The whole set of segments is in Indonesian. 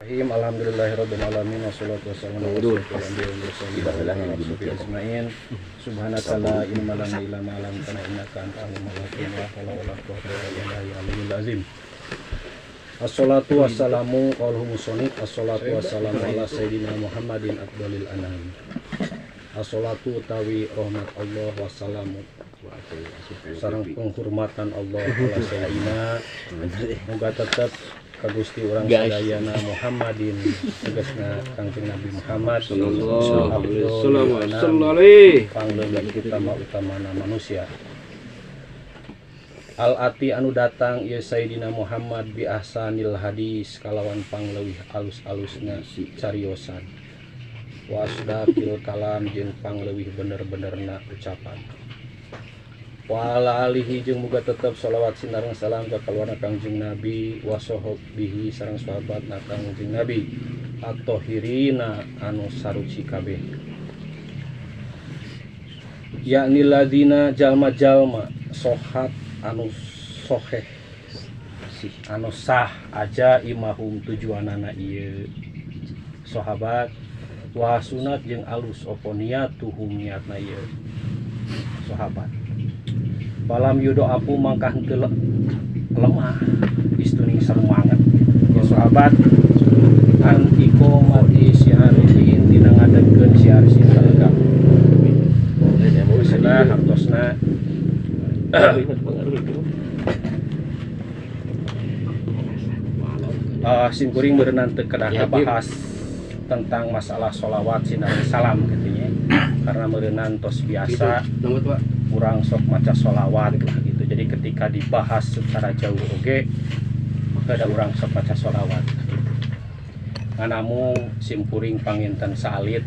Bismillahirrahmanirrahim. Alhamdulillahirabbil alamin wassalatu wassalamu ala rasulillah ajmain. Subhanaka la ilma lana illa ma 'allamtana innaka antal alimul hakim. La haula wala quwwata illa billahil azim. Assalatu wassalamu qaulul musannif. Assalatu wassalamu ala sayyidina Muhammadin afdhalil anam. Assalatu utawi rahmat Allah wassalamu sareng penghormatan Allah ala sayyidina muga tetep ka Gusti urang sadayana Muhammadin tegasna Kangjeng Nabi Muhammad sallallahu alaihi wasallam pangleuwih kita mah utamana manusia. Al-ati anu datang ieu Sayyidina Muhammad bi ahsanil hadis kalawan pangleuwih alus-alusna cariosan. Wa asdaqil kalam jeung pangleuwih bener-benerna ucapan. Wa ala alihi jeung muga tetep shalawat sinareng salam ka kaluarga Kangjeng Nabi wa sahbihi sareng sahabatna Kangjeng Nabi at-tahirina anu saruci kabeh. Yakni ladina jalma-jalma sohat anu soheh anu sah aja imahum tujuanana ieu sahabat wa sunat jeung alus oponiatuhum niatna ieu sahabat. Balam yudo apu mangkah henteu lemah istuning semangat ya sahabat an iqomati syiarihin dina ngadegkeun syiar sinten sudah hartosna simkuring berenang teu kedah bahas tentang masalah sholawat sinareng salam katanya karena merenang tos biasa kurang sok maca sholawat lah gitu. Jadi ketika dibahas secara jauh oge ada orang sok maca sholawat gitu. Nganamu simkuring panginten salit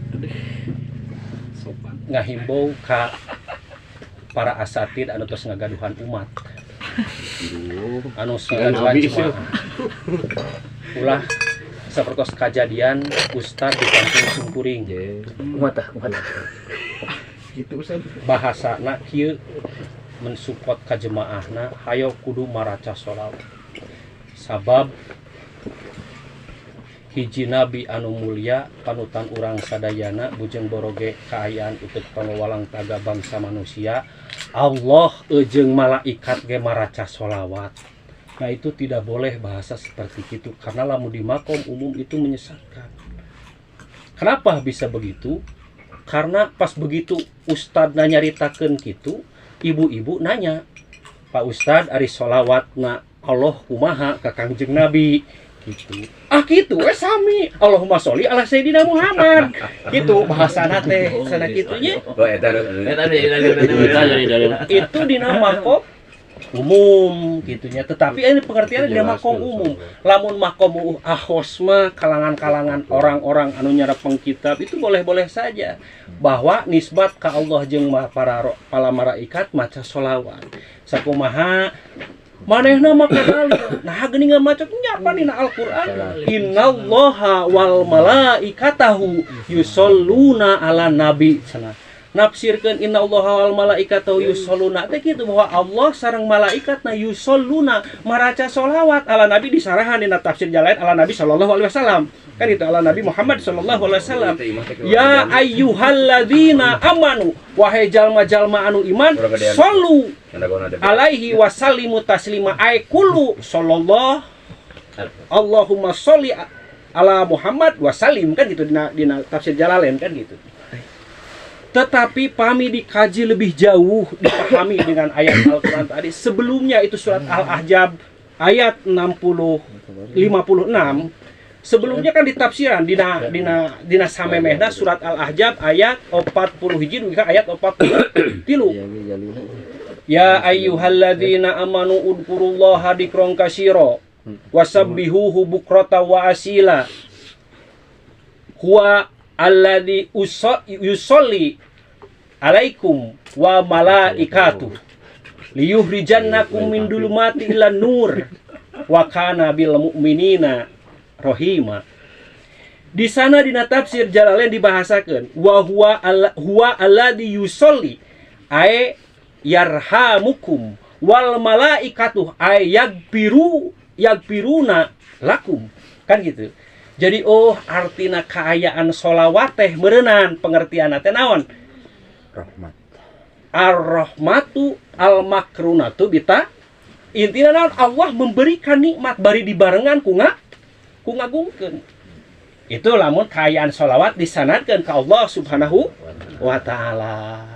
ngahimbau ka para asatid anu tos ngagaduhan umat anu ngagaduhan jemaah ulah sapertos kajadian ustad di kampung simkuring gitu bahasana kieu mensupport ka jemaahna hayo kudu maraca sholawat sabab hiji nabi anu mulia panutan urang sadayana bujeng boroge kaayaan utek pangawalang taga bangsa manusia Allah jeung malaikat ge maraca sholawat. Nah itu tidak boleh bahasa seperti itu karena lamun di makom umum itu menyesatkan. Kenapa bisa begitu? Karena pas begitu Ustad nyaritakeun kitu, ibu-ibu nanya, Pak Ustad ari sholawatna Allah kumaha ka Kangjeng Nabi gitu. Ah gitu we sami. Allahumma sholli ala sayyidina Muhammad. Gitu bahasana teh sana kitu nya. Itu dina makom umum gitunya, tetapi ini pengertiannya dia makom umum. Lamun makom ahos mah kalangan-kalangan orang-orang anu nyarepeng kitab itu boleh-boleh saja bahwa nisbat ka Allah jeung para malaikat maca sholawat sakumaha manehna maka dalil nah geuningan maca nya apa dina Al-Qur'an innallaha wal malaikatahu yusholluna ala nabi cenah nafsirkeun innallaha wal malaikatahu yusholluna teh kitu bahwa Allah sareng malaikatna yusholluna maraca sholawat ala nabi disarahan dina tafsir jalain ala nabi sallallahu alaihi wasallam kan itu ala nabi Muhammad sallallahu alaihi wasallam ya ayyuhalladzina amanu wahai jalma-jalma anu iman shollu alaihi wasallimu taslima ay kullu sallallahu Allahumma sholli ala Muhammad wasallim kan gitu dina tafsir Jalalain kan gitu. Tetapi pami dikaji lebih jauh, dipahami dengan ayat Al-Quran tadi. Sebelumnya itu surat Al-Ahzab ayat 56. Sebelumnya kan ditafsiran dina samemehna surat Al-Ahzab ayat 40 hiji dugi ayat 40 tilu. Ya ayyuhalladzina amanu udkurullaha dzikron katsira wasabbihuhu bukrata wa asila. Huwa alladzi yusolli alaikum wa malaikatuh liyukhrijannakum min dhulumati ilan nur wa kana bil mu'minina rahima. Di sana dina tafsir Jalalain dibahasakeun wa huwa alladzi yusolli ay yarhamukum wal malaikatuh ay yaghfiruna lakum kan gitu. Jadi artina kaayaan sholawat teh meureunnan pengertian teh naon? Rahmat. Ar-rahmatu al-makrunatu bita. Intina naon? Allah memberikan nikmat bari dibarengan ku ngagungkeun. Itu lamun kaayaan sholawat disanadkeun ka Allah Subhanahu wa taala.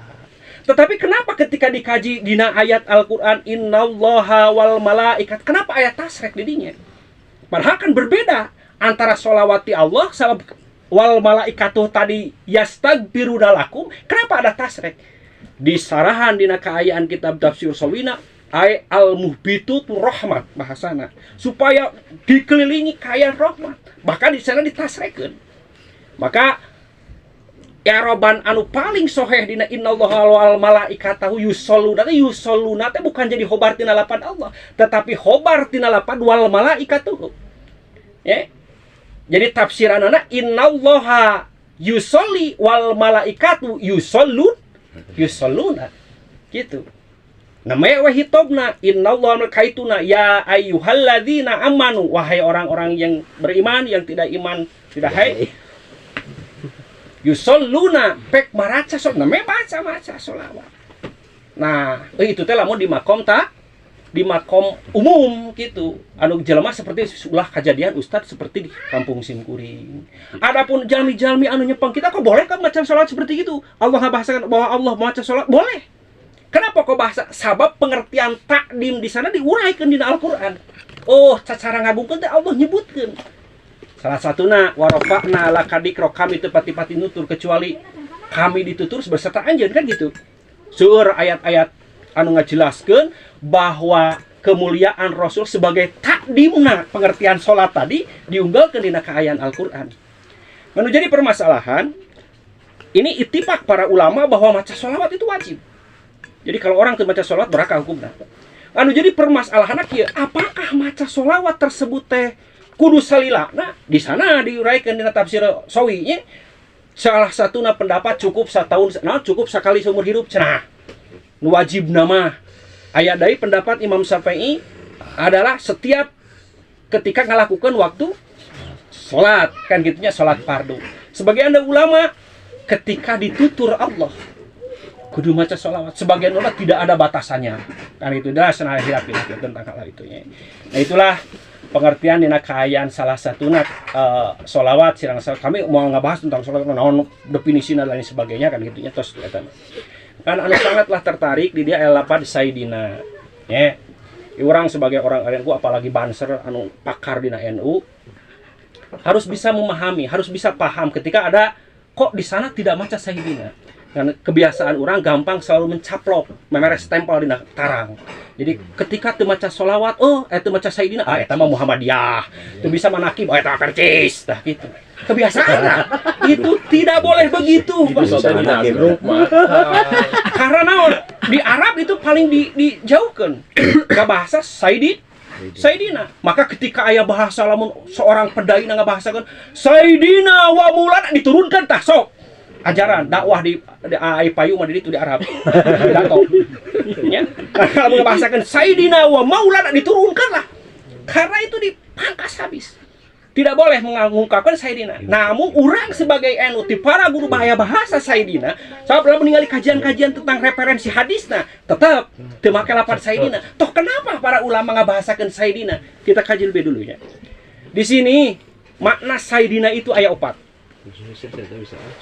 Tetapi kenapa ketika dikaji dina ayat Al-Qur'an innallaha wal malaikat, kenapa ayat tasrek di dinya? Padahal kan berbeda antara sholawati Allah sama wal malaikatuh tadi yastaghfiruna lakum. Kenapa ada tasrek? Di sarahan dina kaayaan kitab tafsir Sawina ay al-muhbitu tu rahmat bahasana, supaya dikelilingi kaayaan rahmat. Bahkan di sana ditasrekeun. Maka i'roban anu paling soheh dina innallaha wal malaikatahu yusholluna teh bukan jadi khobar tina lapan Allah, tetapi khobar tina lapan wal malaikatuhu. Ya. Jadi tafsiranana innallaha yusolli wal malaikatu yusholluna. Gitu. Namanya wahitobna innallaha kaituna ya ayyuhalladzina amanu, wahai orang-orang yang beriman yang tidak iman tidak hai yusholluna pek maraca namanya baca sholawat. Nah itu teh lamun di makom umum gitu, anu jelema seperti ulah kejadian ustad seperti di kampung Simkuring. Adapun jalmi-jalmi anu nyepeng kita, kok boleh kan maca sholawat seperti itu? Allah ngabahasakan bahwa Allah maca sholawat boleh. Kenapa kok bahasa? Sabab pengertian takdim di sana diuraikan di Al-Qur'an. Cara ngagungkeun teh Allah nyebutkeun. Salah satuna warafa'na lakadikro, kami teu pati-pati nutur kecuali kami ditutur beserta anjeun kan gitu. Seueur ayat-ayat anu ngajelaskeun bahwa kemuliaan Rasul sebagai takdimna pengertian salat tadi diunggalkeun dina kaayaan Al-Qur'an. Anu jadi permasalahan ini ittifaq para ulama bahwa maca sholawat itu wajib. Jadi kalau orang teu maca sholawat beraka hukumna. Anu jadi permasalahan kieu, apakah maca sholawat tersebut teh kudu salilana? Di sana diuraikan dina tafsir Sawi nya salah satuna pendapat cukup satahun, cukup sekali seumur hidup cenah. Nu wajib nama aya deui pendapat Imam Syafi'i adalah setiap ketika ngalakukan waktu salat, kan gitunya salat fardu. Sebagian ulama ketika ditutur Allah kudu maca sholawat. Sebagian ulama tidak ada batasannya. Kan itu dah senaya hilaf-hilaf tentang hal itu ya. Nah itulah pengertian dina kaayaan salah satuna sholawat sirang kami mau ngabahas tentang sholawat naon definisina dan lain sebagainya kan gitu nya tos eta. Kan anu sangatlah tertarik di dia lapan Sayyidina. Ya. Urang sebagai orang NU apalagi banser anu pakar dina NU harus bisa memahami, harus bisa paham ketika ada kok di sana tidak maca Sayyidina. Karena kebiasaan orang gampang selalu mencaplok, memeres stempel di tarang. Jadi ketika teu maca sholawat, teu maca Sayyidina, eta mah Muhammadiyah. Teu bisa manakib, eta percis, tah gitu. Kebiasaan. Itu tidak boleh begitu. Karena naon? Di Arab itu paling dijauhkan. Ka bahasa Sayyidina. Maka ketika aya bahasa lamun seorang pedai ngabahasakeun Sayyidina wa Maulana diturunkan tah sok. Ajaran dakwah di payu mah di itu di Arab. Dato. Ya. Kalau membahasakan Sayyidina wa Maulana diturunkan lah. Karena itu dipangkas habis. Tidak boleh mengungkapkan Sayyidina. Namun orang sebagai NU ti para guru bahasa Sayyidina, saya pernah meninggali kajian-kajian tentang referensi hadisna, tetap teu make lapan Sayyidina. Toh kenapa para ulama ngabahasakeun Sayyidina? Kita kaji lebih dulu ya. Di sini makna Sayyidina itu aya 4.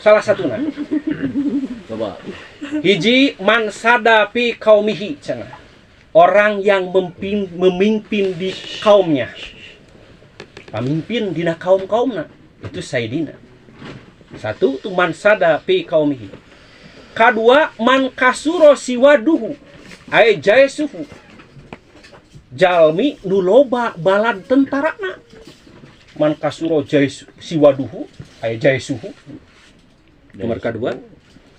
Salah satunya coba hiji man sada fi qaumihi cenah, orang yang memimpin di kaumnya, pemimpin dina kaum-kaumna itu Sayyidina. Satu tu man sada fi qaumihi. Kadua man kasuro siwaduhu ay jaisuhu, jalmi nu loba balad tentarana. Man kasuro siwaduhu ay jaisuhu. Nomor kedua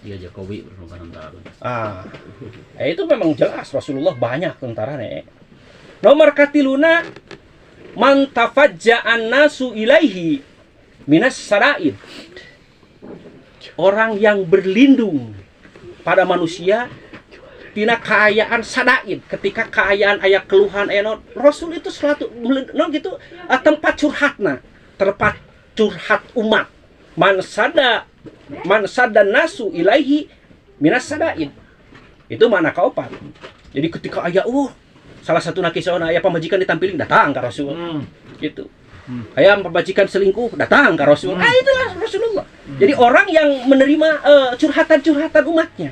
dia Jokowi berperan tentara. Itu memang jelas Rasulullah banyak tentaranya. Nomor katiluna man tafajja'an nasu ilaihi minas saraid, orang yang berlindung pada manusia tina kaayaan sadaid. Ketika kaayaan aya keluhan Rasul itu selalu gitu tempat curhatna, curhat umat. Man sada nasu ilaihi minas sadaid. Itu makna kaopat. Jadi ketika aya salah satu nakisahna aya pamajikan ditampilin datang ka Rasul. Gitu. Aya pamajikan selingkuh datang ka Rasul. Itulah Rasulullah. Jadi orang yang menerima curhatan-curhatan umatnya.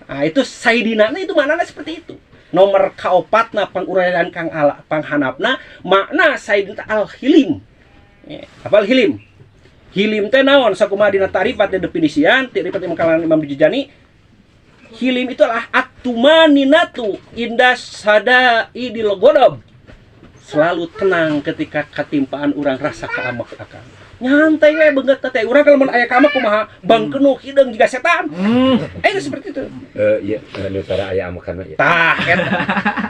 Nah, itu sayyidina itu maknanya seperti itu. Nomor kaopatna panguraian kang panghanapna makna sayyidina al-hilim. Apal hilim? Hilim teh naon sakumaha dina tarifat dan definisian tarifat kalangan Imam Juzjani. Hilim itu adalah atumaninatu indah sadaidil ghadab. Selalu tenang ketika ketimpaan urang rasa kaamak akan. Nyantai we beungeut teh urang kalau mun aya kaamak kumaha bangkenuh hideung jiga setan. Itu seperti itu. Iya, anu tara aya amakan ya. Tah eta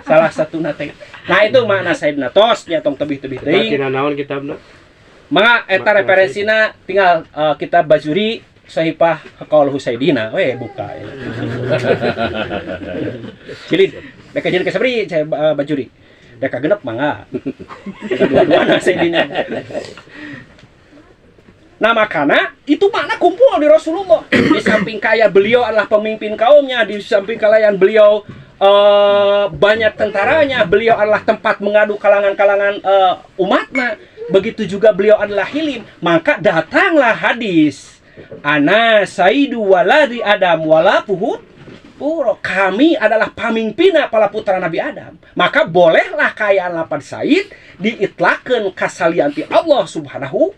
salah satu teh. Nah itu makna sayyidina tos nya tong tebih-tebih teuing. Tina naon kitabna? Maka eta referensina tinggal kita Bajuri Sahifah Qaul Husaidina buka ya. Jilid deka jilid kasabri saya Bajuri deka genep mangga dua-duana Saidina. Nah makana itu makna kumpul di Rasulullah. Di samping kaya beliau adalah pemimpin kaumnya, di samping kalian beliau banyak tentaranya, beliau adalah tempat mengadu kalangan-kalangan umatnya. Begitu juga beliau adalah hilim. Maka datanglah hadis ana sayyidu waladi Adam wala puhut puro. Kami adalah pamimpina para putra Nabi Adam. Maka bolehlah kayaan lapan sayyid diitlakeun kasalianti Allah subhanahu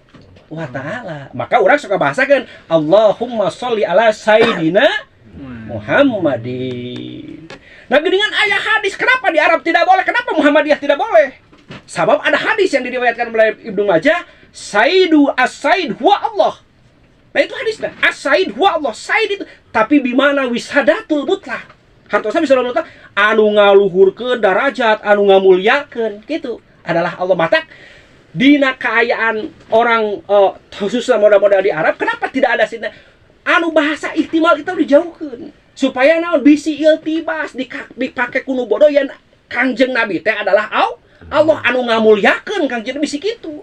wa ta'ala. Maka orang suka bahasakan Allahumma sholli ala sayyidina Muhammadin. Nah dengan ayat hadis kenapa di Arab tidak boleh, kenapa Muhammadiyah tidak boleh? Sebab ada hadis yang diriwayatkan oleh Ibnu Majah, Sayyidu as-Sayyid huwa Allah. Nah itu hadisnya, as-Sayyid huwa Allah. Sayyid itu, tapi bimana wisadatul mutlak. Hartosna wisadatul mutlak, anu ngaluhurkeun darajat, anu ngamulyakeun, gitu. Adalah Allah matak. Dina kaayaan orang khususnya modal-modal di Arab, kenapa tidak ada sini? Anu bahasa ihtimal itu dijauhkeun. Supaya naon bisi iltibas dipakai kuno bodoh yang Kangjeng Nabi teh adalah Allah anu ngamulyakeun Kangjeng Nabi bisi kitu.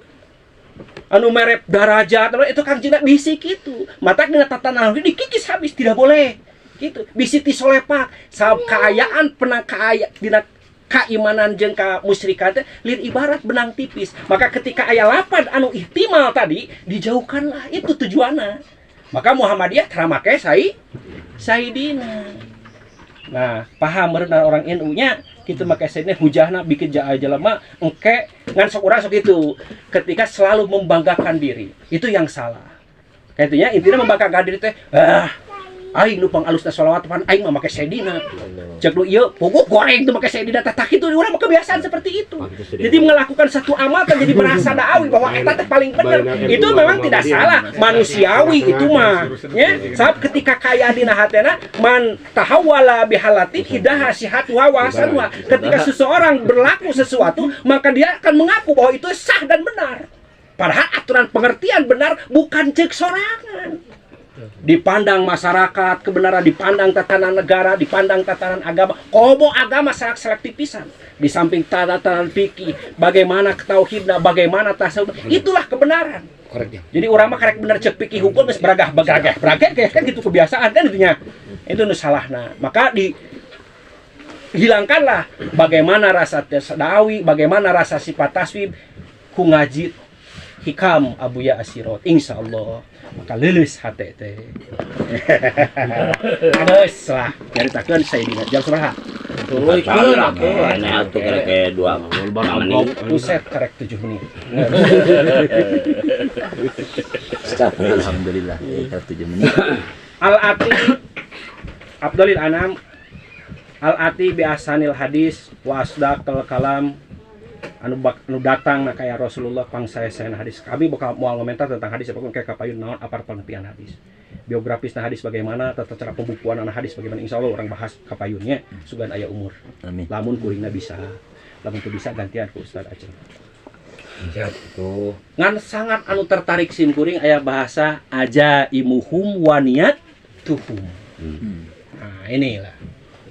Anu merep darajat itu Kangjeng Nabi bisi kitu. Matak dina tatanan dikikis habis tidak boleh. Gitu. Bisi ti solepak sabab kaayaan penang kaaya dina keimanan jeung ka musyrikan teh lir ibarat benang tipis. Maka ketika aya lapan anu ihtimal tadi dijauhkanlah, itu tujuanna. Maka Muhammadiyah tara make sayyidina. Nah, paham meureun orang NU-nya kitu make sayyidina hujahna bikin jelema engke ngan sok urang sok kitu. Ketika selalu membanggakan diri, itu yang salah. Kayaknya intinya membanggakan diri teh aing nu pangalusna sholawat pan aing mah make sayyidina. Cek lu ieu pokok goreng teu make sayyidina tah kitu urang mah kebiasaan seperti itu. Jadi melakukan satu amatan jadi merasa da'awi bahwa eta teh paling benar. Itu memang tidak salah, manusiawi itu mah. Ya, sabab ketika kaya dina hatena man tahawwala bihalatin hidaha sihatu wa sanwa. Ketika seseorang berlaku sesuatu, maka dia akan mengaku bahwa itu sah dan benar. Padahal aturan pengertian benar bukan cek sorangan. Dipandang masyarakat, kebenaran dipandang tatanan negara, dipandang tatanan agama. Kobo agama sangat selektif pisan. Di samping tatanan fikih, bagaimana tauhidna, bagaimana tasawuf, itulah kebenaran. Korek ya. Jadi orang mah karek bener cek fikih hukum geus beragah kan gitu kebiasaan kan itunya. Itu nu salahna. Maka hilangkanlah bagaimana rasa tasdawi, bagaimana rasa sifat taswib ku ngaji hikam Abuya Asirot insyaallah maka lulus hate teh. Geus lah nyaritakeun sayyidina jam sabaraha? Tuluy keun atuh nya atuh karek 2 menit. Buset karek 7 menit. Alhamdulillah kita 7 menit. Al-Ati Abdulil Anam Al-Ati bi asanil hadis wa asdaqal kalam anu datang na kaya Rasulullah pangsayasan hadis. Kami bakal moal komentar tentang hadis apapun kayak kapayun naon apar pengertian hadis. Biografisna hadis bagaimana, tata cara pembukuan anak hadis bagaimana, insyaallah orang bahas kapayunnya sugan aya umur. Amin. Lamun kuringna bisa. Lamun teu bisa gantian ku Ustaz Aceh. Jatuh. Ngan sangat anu tertarik sim kuring aya bahasa ajaimuhum wa niyatuhum. Nah, inilah.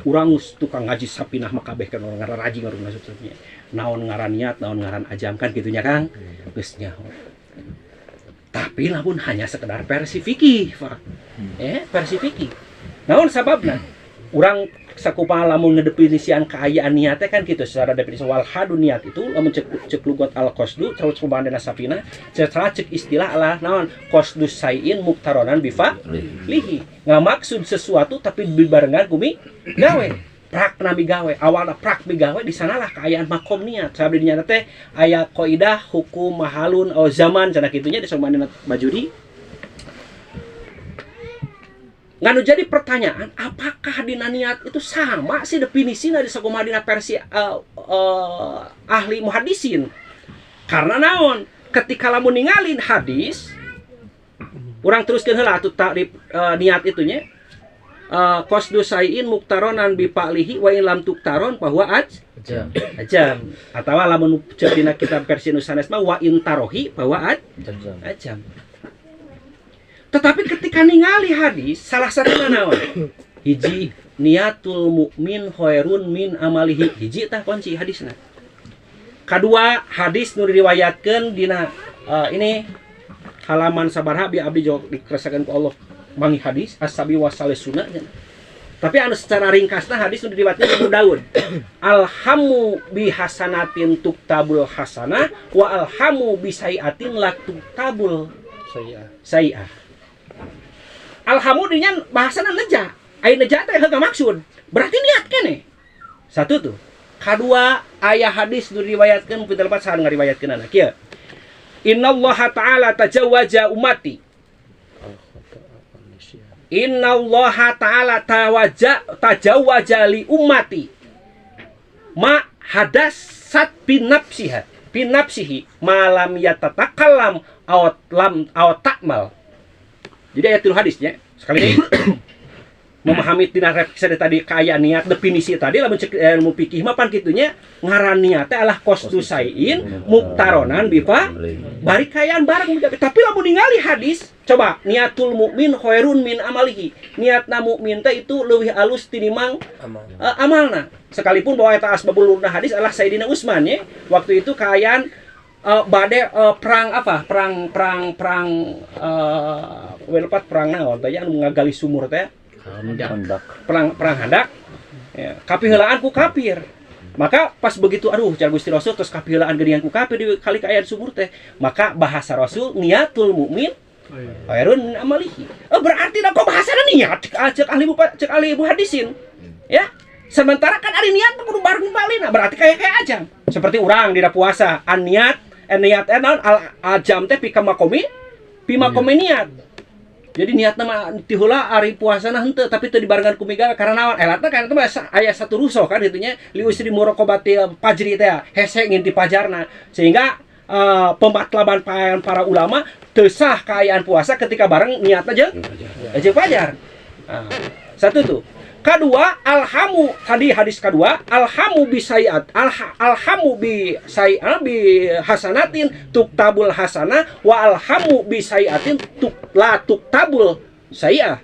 Urang tukang ngaji sapinah mah kabeh kan orang ngaran rajing urang maksudnya. Naon ngaran niat, naon ngaran ajam kan gitunya Kang. Geus nyaho. Tapi lamun hanya sekedar versi fikih, Pak. Versi fikih. Naon sababna? Urang sakupang lamun ngedefinisian kaayaan niat teh kan gitu secara definisi wal hadu niat itu lamun cek lugat al qasdu terus pembandana sapina secara cek istilah lah naon qasdus sayin muktaronan bifa lihi ngamaksud sesuatu tapi dibarengan kumi gawe prak nami gawe awalna prak bigawe di sanalah kaayaan makom niat sabdi dinya teh aya qaidah hukum mahalun au zaman cenah kitunya di somandana bajuri. Nganu jadi pertanyaan, apakah dina niat itu sama sih definisinya di sakumaha dina versi ahli muhadisin? Karena naon? Ketika lamun ningalin hadis, urang teruskeun heula atuh takrif niat itunya. Qasdu sayin muktaronan bi fa'lihi wa in lam tuktaron bahwa ajam. Atawa lamun ceuk dina kitab versi nusanes mah wa in tarohi bahwa ajam. Tetapi ketika ningali hadis, salah satunya naon? Hiji niatul mukmin khairun min amalihi. Hiji tah kunci hadisna. Kadua hadis nu diriwayatkeun dina ini halaman sabaraha bi abdi jawab dikeresakeun ku Allah mangi hadis as-sabi wasalisuna. Tapi anu secara ringkasna hadis nu diriwayatkeun Abu Daud. Alhamu bi hasanatin tuktabul hasanah wa alhamu bi sayiatin la tuktabul sayiah. Alhamdulillah bahasana neja. Ai neja teh heuga maksud. Berarti niat keneh. Satu tuh. Kadua aya hadis nu riwayatkeun pinten lepat saha ngariwayatkeun anak kieu. Innallaha ta'ala tajawwaja ummati. Innallaha ta'ala tajawwaja li ummati. Ma hadasat binafsihi malam yatatakallam aw ta'mal. Jadi ayat hadisnya sekali lagi memahami tina refleksi tadi kaaya niat definisi tadi lamun cek ilmu fikih mah pan kitunya ngaran niat teh adalah qasdu sayin muktaronan bifa bari kaayaan bareng tapi lamun ningali hadis coba niatul mukmin khairun min amalihi niatna mukmin teh itu leuwih alus tinimbang amalna sekalipun bahwa eta asbabul wurudna hadis adalah Sayyidina Utsman ya waktu itu kaayaan perang naon teh anu ngagali sumur teh perang Handak ya kapiheulaan ku kafir maka pas begitu aduh cara Gusti Rasul terus kapiheulaan geuningan ku kafir di kali kaayaan sumur teh maka bahasa Rasul niatul mukmin khairun min amalihi berarti da kok bahasana niat cek ahli hadisin ya sementara kan ari niat kudu bareng balina berarti kayak aja seperti urang dina puasa niat naon al-ajam teh pikamakomi niat. Jadi niatna mah ti heula ari puasana henteu tapi teu dibarengan ku migal karena naon elatna kan itu aya satu rusuh kan itunya li usri muraqabati fajri teh hese nginti pajarna sehingga pembatlaban para ulama teu sah kaayaan puasa ketika bareng niatna jeung fajar. Satu tuh. Kedua, alhamu tadi hadis kedua, alhamu bi sayiat, alhamu bi sayiat bi hasanatin tuktabul hasanah wa alhamu bi sayiatin tuktabul sayiah.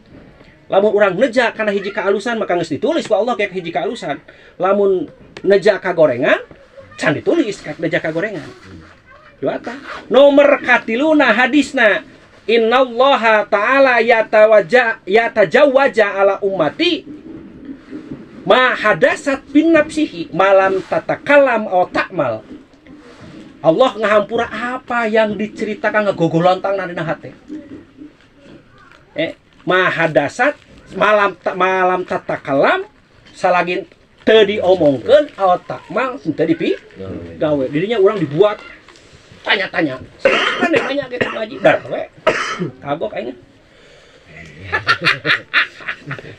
Lamun urang neja kana hiji kaalusan maka geus ditulis ku Allah kayak hiji kaalusan. Lamun neja kagorengan can ditulis kayak neja kagorengan. Dua ta. Nomor katiluna hadisna innallaha ta'ala yatajawwaja ala ummati ma hadasat bin nafsihi malam tatakalam aw ta'mal. Allah ngahampura apa yang diceritakan ngagogolontang dina hate. Ma hadasat malam tatakalam salagin teu diomongkeun aw ta'mal teu dipi gawe. Dirinya urang dibuat tanya-tanya. Kan nanya gitu ngaji dar we. Kagok aing.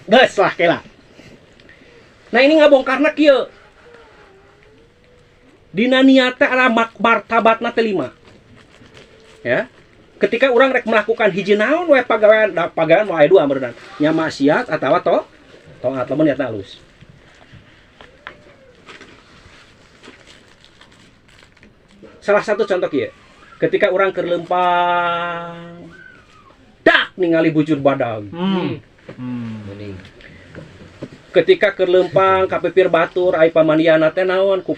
Geus lah kela. Nah ini ngabongkarna kieu. Dina niat teh adalah martabatna teh 5. Ya. Ketika urang rek melakukan hiji naon we pagawean mah aya 2 beureunan. Nya maksiat atawa taat lamun niatna halus. Salah satu contoh kieu. Ketika urang keur leumpang dak ningali bujur badag. Ketika keur leumpang kapipir batur ai pamaniana teh naon ku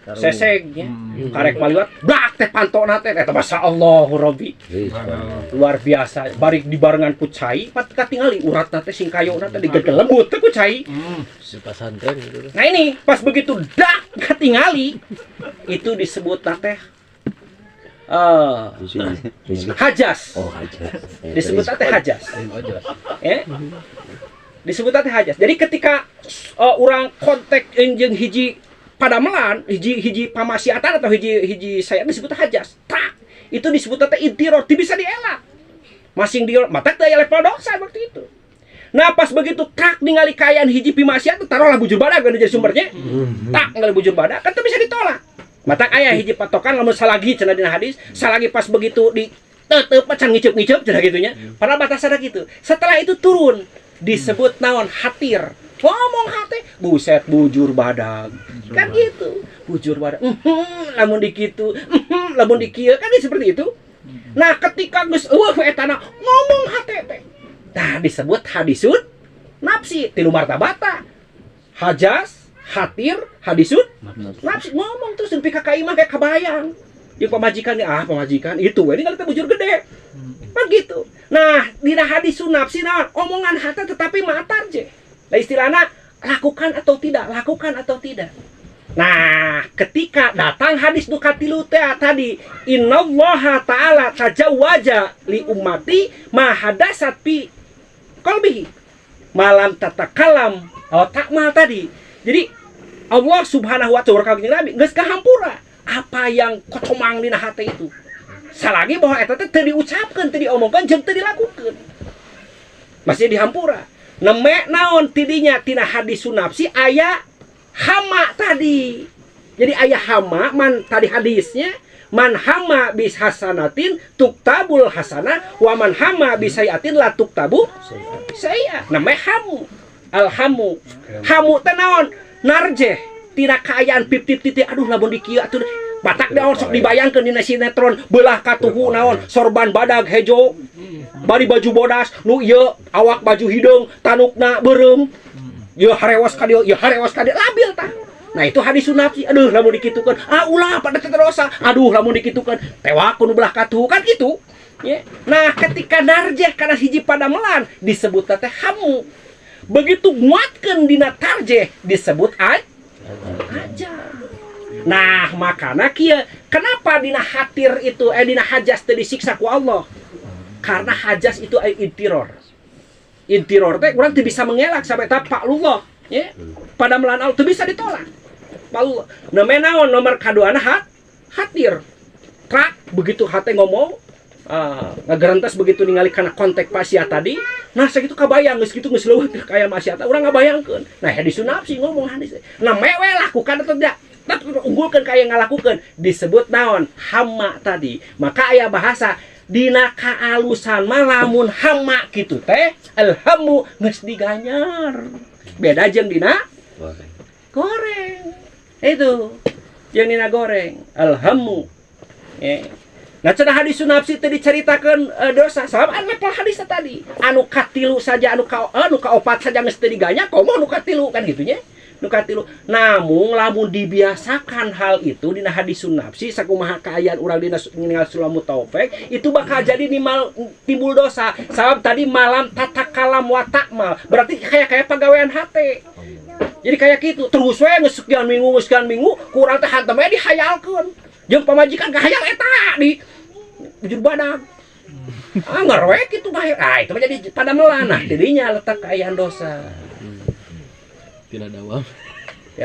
seseg nya karek maliwat blak teh pantona teh eta masyaallah Robi luar biasa barik dibarengan ku cai pat katingali uratna teh sing kayona teh digegel lembut teh ku cai si pasantren gitu. nah ini pas begitu dak katingali itu disebut teh hajas disebut teh hajas disebut teh hajas jadi ketika orang kontak jeung hiji padamelan hiji pamasiatan atau hiji saya disebut hajas tak itu disebut teh intiror ti bisa dielak masing dia mata teh aya level dosa waktu itu nah pas begitu tak ningali kayaan hiji pimasiat taruhlah bujur badak jadi sumbernya tak ningali bujur badak kan teu bisa ditolak mata aya hiji patokan lamun salagi cenah dina hadis salagi pas begitu di teu can ngiceup-ngiceup cenah gitunya padahal batasna gitu setelah itu turun disebut naon hatir ngomong hati buset bujur badag kan gitu bujur badag lamun dikitu lamun dikieu kan seperti itu nah ketika geus eueuh etana ngomong hati teh nah disebut hadisut nafsi tilu martabata hajas hatir hadisut nafsi ngomong terus nepi ka kaimah kayak kabayang jeung pamajikan pamajikan itu we ningali teh bujur gede kan gitu nah dina hadisun nafsi naon omongan hati tetapi matar je nah istilahnya lakukan atau tidak. Nah, ketika datang hadis nu katilu teh tadi, innallaha ta'ala tajawwaja li ummati ma hadasat fi qalbihi. Malam tatakalam takmal tadi. Jadi Allah Subhanahu wa ta'ala ka Nabi geus kahampura apa yang kocomang dina hati itu. Salagi bahwa eta teh teu diucapkeun, teu diomongkeun, jeung teu dilakukeun. Masih dihampura. Neme naon tidinya tina hadis sunapsi aya hama tadi. Jadi aya hama man tadi hadisnya man hama bis hasanatin tuktabul hasanah wa man hama bisayatin la tuktabu saya. Name hamu. Alhamu. Hamu teh naon? Narjeh tina kaayaan pip-pip aduh lamun dikieu atuh batak naon sok dibayangkeun dina sinetron beulah katuhu naon sorban badag hejo bari baju bodas nu ieu awak baju hidung tanukna beureum ieu harewas ka dieu labil tah nah itu hadis sunafsi aduh lamun dikitukeun ulah pada teu dosa aduh lamun dikitukeun tewak ku nu belah katuhu kan gitu ya nah ketika narjeh kana hiji padamelan disebut teh hamu begitu nguatkeun dina tarjeh disebut aja. Nah, makana kieu kenapa dina hatir itu dina hajas teu disiksa ku Allah? Karena hajas itu intiror. Intiror teh urang teu bisa mengelak sampai tahap paklullah, ya. Pada melan Allah teu bisa ditolak. Paklullah. Namanya naon nomor kaduana hatir. Krak begitu hate ngomong ngagerentas begitu ningali kana kontek pasiat tadi. Nah, sakitu kabayang geus kitu geus leuwih kaya pasiat urang ngabayangkeun. Nah, hadis sunafsi ngomong hadis. Nah, mewe lakukan atau tidak? Unggulkan kaya ngalakukan disebut naon hama tadi maka aya bahasa dina kaalusan malamun hama gitu teh alhamu geus diganyar beda jeung dina goreng itu jeung dina goreng alhamu nah cenah hadis sunafsi teh dicaritakeun dosa sabab level hadis tadi anu katilu saja anu kaopat saja geus teu diganya komo anu katilu kan gitu nya nukatilu namun lamun dibiasakan hal itu dina hadis sunafsi sakumaha kaayaan urang dina ningal sulamut taufik itu bakal jadi timbul dosa sabab tadi malam tatakalam wa takmal berarti kayak pagawean hate jadi kayak gitu terus we geus sekian minggu kurang teh hantem we dihayalkeun jeung pamajikan kahayal eta di bujur badag ngarwe kitu bae itu jadi pada melanah jadinya letak kaayaan dosa tidak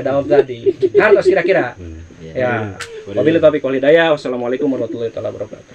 dawam tadi harus kira-kira ya wabillahi taufiq wal hidayah wassalamualaikum warahmatullahi wabarakatuh.